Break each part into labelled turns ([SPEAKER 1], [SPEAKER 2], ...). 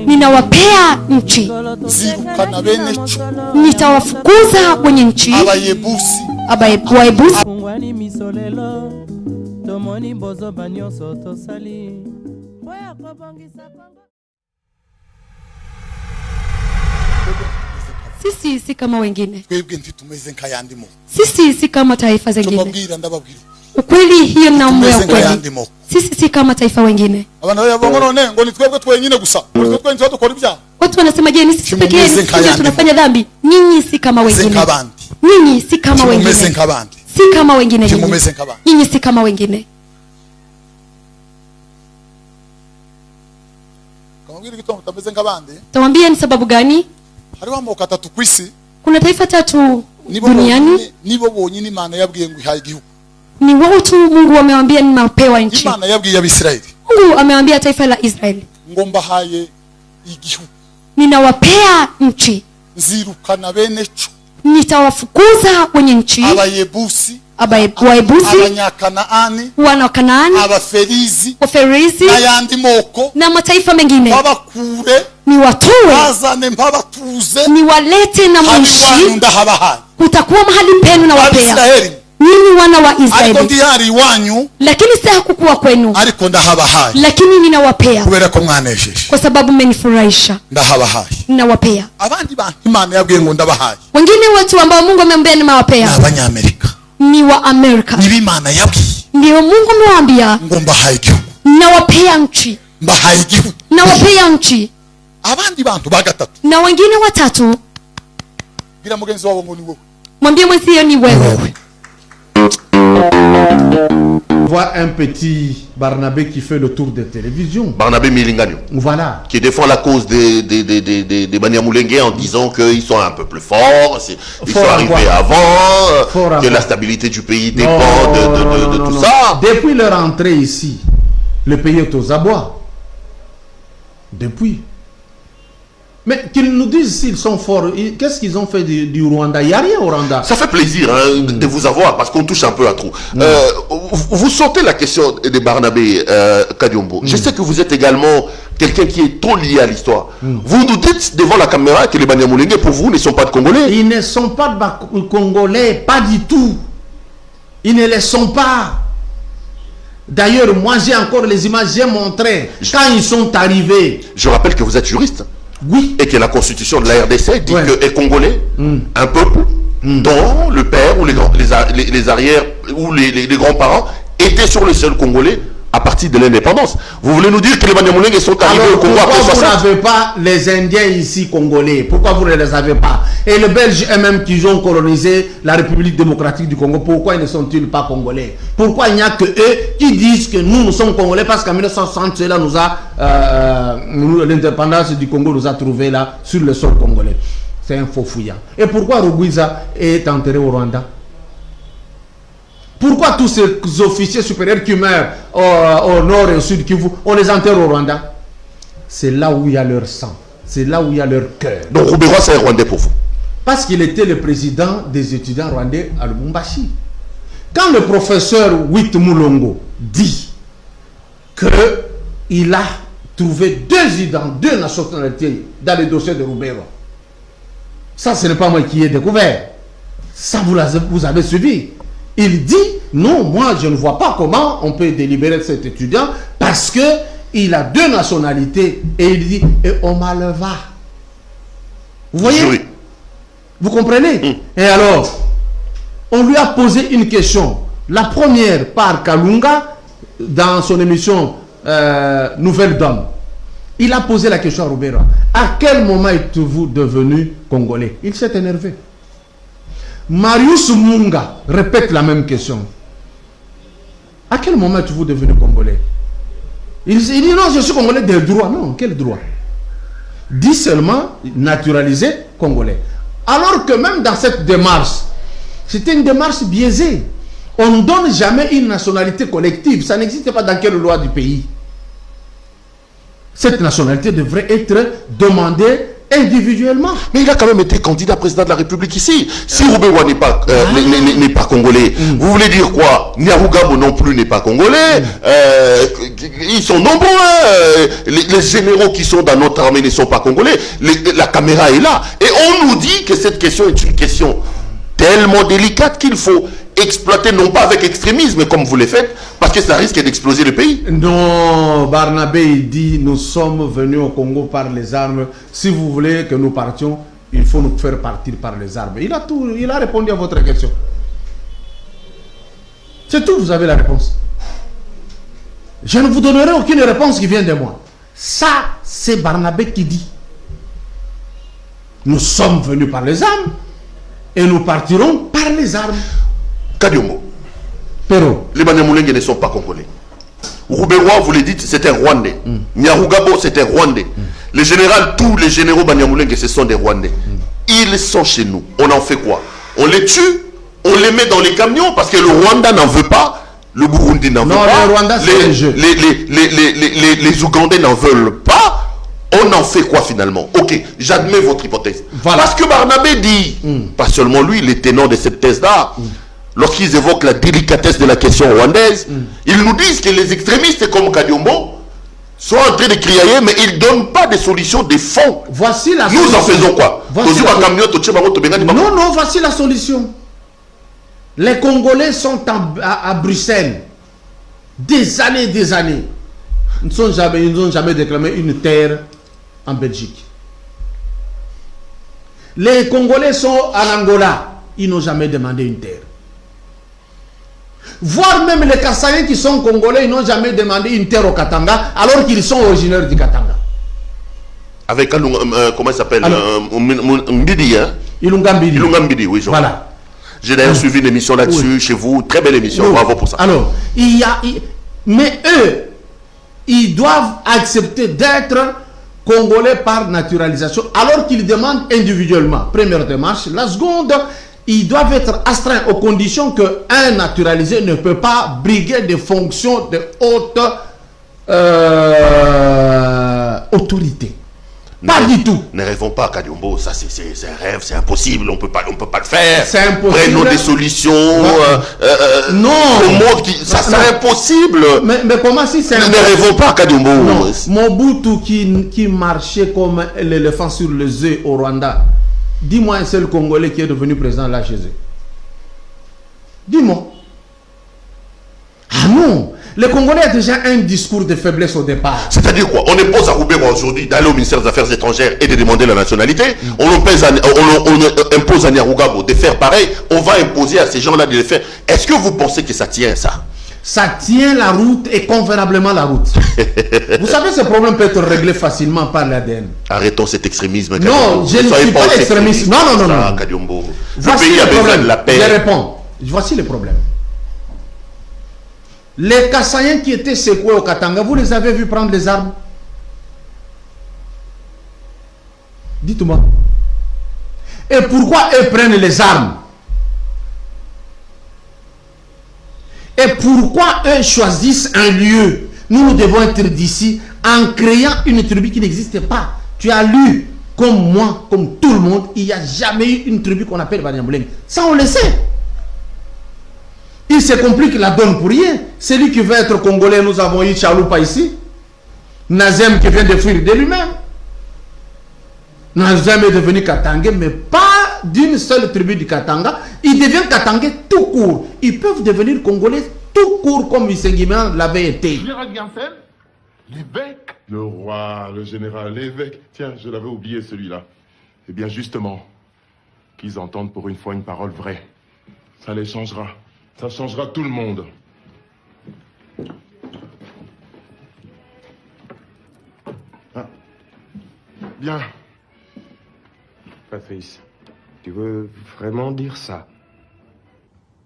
[SPEAKER 1] Ninawapea nchi, nitawafukuza wenye nchi. Wayebusi, sisi si kama wengine, sisi si kama taifa zingine. Ukweli hiyo naomba ukweli. Sisi si kama taifa wengine. Watu wanasema je, ni sisi pekee ndio tunafanya dhambi? Nyinyi si kama wengine. Nyinyi si kama wengine. Si kama wengine. Nyinyi si kama wengine. Tawambia ni sababu gani? Kuna taifa tatu duniani. Ni wao tu Mungu amewaambia nimepewa nchi. Mungu amewaambia taifa la Israeli, ninawapea nchi, nitawafukuza wenye nchi. Wayebusi, wana Kanaani, Waferizi na mataifa mengine, niwatoe, niwalete na mwishi. Kutakuwa mahali penu na wapea nyinyi wana wa Israeli, lakini si hakukuwa kwenu, lakini ninawapea kwa sababu mmenifurahisha. Ninawapea wengine watu ambao Mungu amemwambia nimewapea ni wa Amerika. Ndio Mungu amewaambia nawapea nchi, nawapea nchi. Na wengine watatu, mwambie mwenzio ni wewe.
[SPEAKER 2] Voit un petit Barnabé qui fait le tour des télévisions.
[SPEAKER 3] Barnabé Milingano.
[SPEAKER 2] Voilà.
[SPEAKER 3] Qui défend la cause des Banyamulenge en disant qu'ils sont un peu plus forts, ils sont arrivés avant, que la stabilité du pays dépend de tout ça.
[SPEAKER 2] Depuis leur entrée ici, le pays est aux abois. Depuis. Mais qu'ils nous disent s'ils sont forts, qu'est-ce qu'ils ont fait du Rwanda? Il n'y a rien au Rwanda.
[SPEAKER 3] Ça fait plaisir de vous avoir parce qu'on touche un peu à tout. Vous sortez la question de Barnabé Kadiombo. Je sais que vous êtes également quelqu'un qui est trop lié à l'histoire. Vous nous dites devant la caméra que les Banyamulenge pour vous ne sont pas de Congolais.
[SPEAKER 2] Ils ne sont pas de Congolais, pas du tout. Ils ne les sont pas. D'ailleurs, moi j'ai encore les images, j'ai montré quand ils sont arrivés.
[SPEAKER 3] Je rappelle que vous êtes juriste.
[SPEAKER 2] Oui.
[SPEAKER 3] Et que la constitution de la RDC dit que les Congolais, un peuple dont le père ou les arrières ou les grands-parents étaient sur le sol congolais à partir de l'indépendance. Vous voulez nous dire que les Banyamulenge sont arrivés au Congo après 60?
[SPEAKER 2] Pourquoi vous n'avez pas les Indiens ici congolais? Pourquoi vous ne les avez pas? Et les Belges eux-mêmes qui ont colonisé la République démocratique du Congo, pourquoi ne sont-ils pas congolais? Pourquoi il n'y a que eux qui disent que nous sommes congolais? Parce qu'en 1960, cela nous a l'indépendance du Congo nous a trouvé là sur le sol congolais. C'est un faux fouillant. Et pourquoi Rugwiza est enterré au Rwanda? Pourquoi tous ces officiers supérieurs qui meurent au nord et au sud Kivu, on les enterre au Rwanda? C'est là où il y a leur sang. C'est là où il y a leur cœur.
[SPEAKER 3] Donc Rubero, c'est un Rwandais pour vous?
[SPEAKER 2] Parce qu'il était le président des étudiants rwandais à Lubumbashi. Quand le professeur Witt Mulongo dit qu'il a trouvé deux nationalités dans le dossier de Rubero, ça ce n'est pas moi qui ai découvert. Ça vous avez suivi. Il dit, non, moi je ne vois pas comment on peut délibérer cet étudiant parce que il a deux nationalités. Et il dit, et on le va. Vous voyez?
[SPEAKER 3] Oui.
[SPEAKER 2] Vous comprenez? Et alors, on lui a posé une question. La première par Kalunga, dans son émission Nouvelle Donne. Il a posé la question à Rubero. À quel moment êtes-vous devenu congolais? Il s'est énervé. Marius Munga répète la même question. À quel moment êtes-vous devenu congolais? Il dit non, je suis congolais des droits. Non, quel droit? Dit seulement naturalisé congolais. Alors que même dans cette démarche, c'était une démarche biaisée. On ne donne jamais une nationalité collective. Ça n'existe pas dans quelle loi du pays. Cette nationalité devrait être demandée individuellement.
[SPEAKER 3] Mais il a quand même été candidat président de la République ici. Si Roubewa n'est pas, congolais, vous voulez dire quoi? Nyarugabo non plus n'est pas congolais. Ils sont nombreux. Les généraux qui sont dans notre armée ne sont pas congolais. La caméra est là. Et on nous dit que cette question est une question tellement délicate qu'il faut exploiter, non pas avec extrémisme comme vous le faites, parce que ça risque d'exploser le pays.
[SPEAKER 2] Non, Barnabé il dit nous sommes venus au Congo par les armes. Si vous voulez que nous partions, il faut nous faire partir par les armes. Il a répondu à votre question. C'est tout, vous avez la réponse. Je ne vous donnerai aucune réponse qui vient de moi. Ça, c'est Barnabé qui dit. Nous sommes venus par les armes et nous partirons par les armes.
[SPEAKER 3] Kadiombo.
[SPEAKER 2] Pero.
[SPEAKER 3] Les Banyamulenge ne sont pas congolais. Roubewa, vous le dites, c'est un Rwandais. Nyarugabo, c'est un Rwandais. Les généraux, tous les généraux Banyamulenge, ce sont des Rwandais. Ils sont chez nous. On en fait quoi? On les tue, on les met dans les camions parce que le Rwanda n'en veut pas, le Burundi n'en veut pas,
[SPEAKER 2] le Rwanda,
[SPEAKER 3] les Ougandais n'en veulent pas. On en fait quoi finalement? Ok, j'admets votre hypothèse.
[SPEAKER 2] Voilà.
[SPEAKER 3] Parce que Barnabé dit, pas seulement lui, les tenants de cette thèse-là, lorsqu'ils évoquent la délicatesse de la question rwandaise, ils nous disent que les extrémistes comme Kadiombo sont en train de crier, mais ils ne donnent pas de solutions, des fonds.
[SPEAKER 2] Voici la
[SPEAKER 3] solution. Nous en faisons quoi?
[SPEAKER 2] Non, voici la solution. Les Congolais sont à Bruxelles. Des années. Ils n'ont jamais déclaré une terre en Belgique. Les Congolais sont en Angola. Ils n'ont jamais demandé une terre. Voire même les Kassaïens qui sont Congolais, ils n'ont jamais demandé une terre au Katanga, alors qu'ils sont originaires du Katanga.
[SPEAKER 3] Avec comment il s'appelle Mbidi, hein?
[SPEAKER 2] Ilunga
[SPEAKER 3] Mbidi, oui, voilà. J'ai d'ailleurs suivi une émission là-dessus chez vous. Très belle émission, bravo pour ça.
[SPEAKER 2] Alors, mais eux, ils doivent accepter d'être Congolais par naturalisation, alors qu'ils demandent individuellement. Première démarche. La seconde, ils doivent être astreints aux conditions qu'un naturalisé ne peut pas briguer des fonctions de haute autorité. Pas du tout.
[SPEAKER 3] Ne rêvons pas, Kadiombo, ça c'est un rêve, c'est impossible, on peut pas le faire.
[SPEAKER 2] C'est impossible.
[SPEAKER 3] Prenons des solutions.
[SPEAKER 2] Non.
[SPEAKER 3] Ça serait impossible.
[SPEAKER 2] Mais comment si c'est
[SPEAKER 3] impossible? Ne rêvons pas, Kadiombo.
[SPEAKER 2] Mobutu qui marchait comme l'éléphant sur les œufs au Rwanda. Dis-moi un seul Congolais qui est devenu président là chez eux. Dis-moi. Ah non. Le Congolais a déjà un discours de faiblesse au départ.
[SPEAKER 3] C'est-à-dire quoi? On impose à Roubewa aujourd'hui d'aller au ministère des Affaires étrangères et de demander la nationalité. On impose à Nyarugabo de faire pareil. On va imposer à ces gens-là de le faire. Est-ce que vous pensez que ça tient, ça?
[SPEAKER 2] Ça tient la route et convenablement la route. Vous savez, ce problème peut être réglé facilement par l'ADN.
[SPEAKER 3] Arrêtons cet extrémisme.
[SPEAKER 2] Non, je ne suis pas extrémiste. Non. Voici le problème. Je réponds. Voici le problème. Les Kassaïens qui étaient secoués au Katanga, vous les avez vus prendre les armes? Dites-moi. Et pourquoi eux prennent les armes? Et pourquoi eux choisissent un lieu? Nous devons être d'ici en créant une tribu qui n'existe pas. Tu as lu, comme moi, comme tout le monde, il n'y a jamais eu une tribu qu'on appelle Banyamulenge. Ça, on le sait. Il se complique la donne pour rien. Celui qui veut être congolais, nous avons eu Chaloupa ici. Nazem qui vient de fuir de lui-même. Nazem est devenu Katangé, mais pas d'une seule tribu du Katanga. Il devient Katangé tout court. Ils peuvent devenir congolais tout court comme Issengimian l'avait été.
[SPEAKER 4] L'évêque? Le roi, le général, l'évêque. Tiens, je l'avais oublié celui-là. Eh bien justement, qu'ils entendent pour une fois une parole vraie. Ça les changera. Ça changera tout le monde. Ah. Bien.
[SPEAKER 5] Patrice, tu veux vraiment dire ça?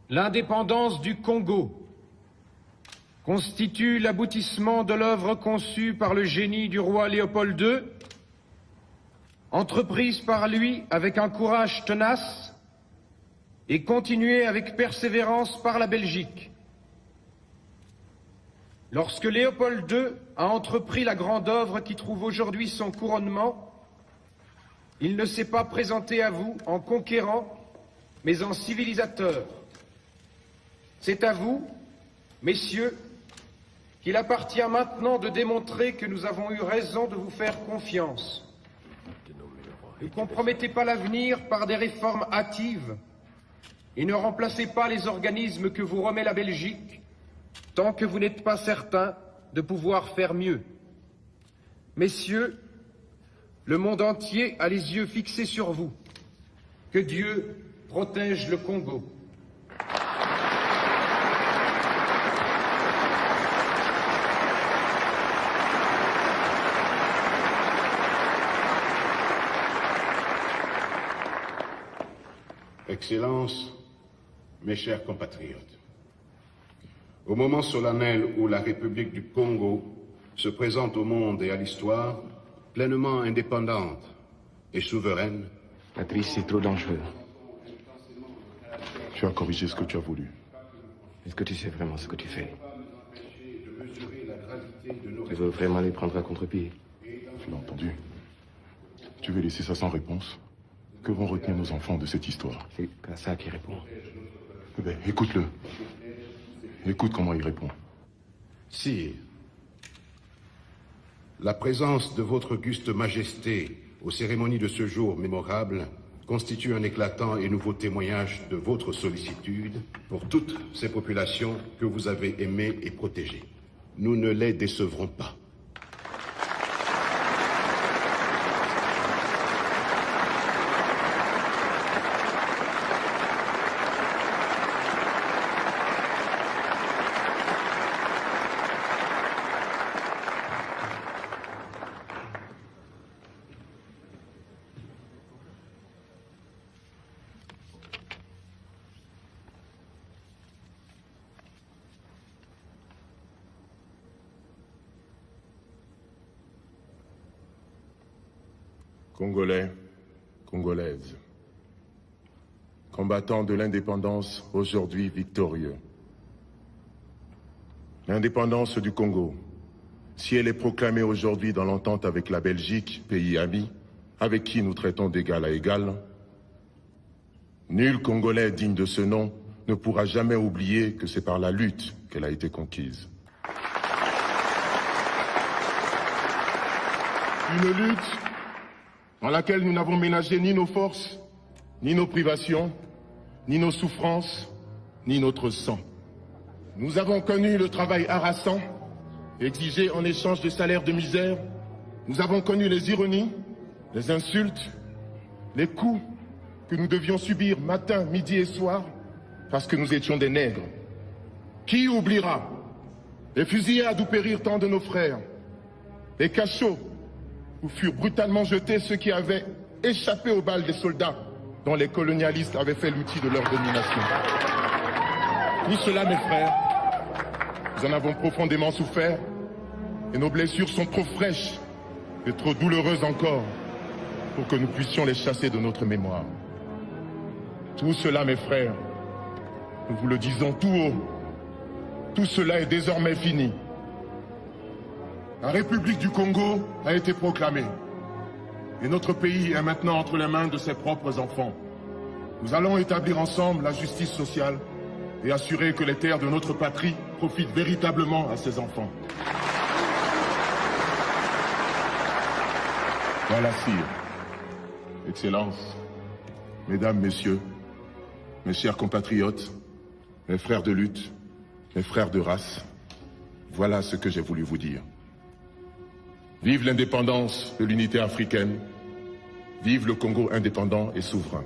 [SPEAKER 6] L'indépendance du Congo constitue l'aboutissement de l'œuvre conçue par le génie du roi Léopold II, entreprise par lui avec un courage tenace et continuée avec persévérance par la Belgique. Lorsque Léopold II a entrepris la grande œuvre qui trouve aujourd'hui son couronnement, Il ne s'est pas présenté à vous en conquérant, mais en civilisateur. C'est à vous, messieurs, qu'il appartient maintenant de démontrer que nous avons eu raison de vous faire confiance. Ne compromettez pas l'avenir par des réformes hâtives et ne remplacez pas les organismes que vous remet la Belgique tant que vous n'êtes pas certain de pouvoir faire mieux. Messieurs, le monde entier a les yeux fixés sur vous. Que Dieu protège le Congo.
[SPEAKER 7] Excellences, mes chers compatriotes, au moment solennel où la République du Congo se présente au monde et à l'histoire, pleinement indépendante et souveraine.
[SPEAKER 5] Patrice, c'est trop dangereux.
[SPEAKER 4] Tu as corrigé ce que tu as voulu.
[SPEAKER 5] Est-ce que tu sais vraiment ce que tu fais? Tu veux vraiment les prendre à contre-pied?
[SPEAKER 4] Tu l'as entendu. Tu veux laisser ça sans réponse? Que vont retenir nos enfants de cette histoire?
[SPEAKER 5] C'est Kassa qui répond.
[SPEAKER 4] Eh bien, écoute-le. Écoute comment il répond.
[SPEAKER 7] Sire, la présence de votre auguste majesté aux cérémonies de ce jour mémorable constitue un éclatant et nouveau témoignage de votre sollicitude pour toutes ces populations que vous avez aimées et protégées. Nous ne les décevrons pas.
[SPEAKER 4] Congolais, Congolaises, combattants de l'indépendance aujourd'hui victorieux. L'indépendance du Congo, si elle est proclamée aujourd'hui dans l'entente avec la Belgique, pays ami, avec qui nous traitons d'égal à égal, nul Congolais digne de ce nom ne pourra jamais oublier que c'est par la lutte qu'elle a été conquise. Une lutte dans laquelle nous n'avons ménagé ni nos forces, ni nos privations, ni nos souffrances, ni notre sang. Nous avons connu le travail harassant, exigé en échange de salaires de misère. Nous avons connu les ironies, les insultes, les coups que nous devions subir matin, midi et soir, parce que nous étions des nègres. Qui oubliera les fusillades où périrent tant de nos frères, les cachots où furent brutalement jetés ceux qui avaient échappé aux balles des soldats dont les colonialistes avaient fait l'outil de leur domination. Tout cela, mes frères, nous en avons profondément souffert et nos blessures sont trop fraîches et trop douloureuses encore pour que nous puissions les chasser de notre mémoire. Tout cela, mes frères, nous vous le disons tout haut, tout cela est désormais fini. La République du Congo a été proclamée et notre pays est maintenant entre les mains de ses propres enfants. Nous allons établir ensemble la justice sociale et assurer que les terres de notre patrie profitent véritablement à ses enfants. Voilà, sire, Excellences, Mesdames, Messieurs, mes chers compatriotes, mes frères de lutte, mes frères de race, voilà ce que j'ai voulu vous dire. Vive l'indépendance de l'unité africaine, vive le Congo indépendant et souverain.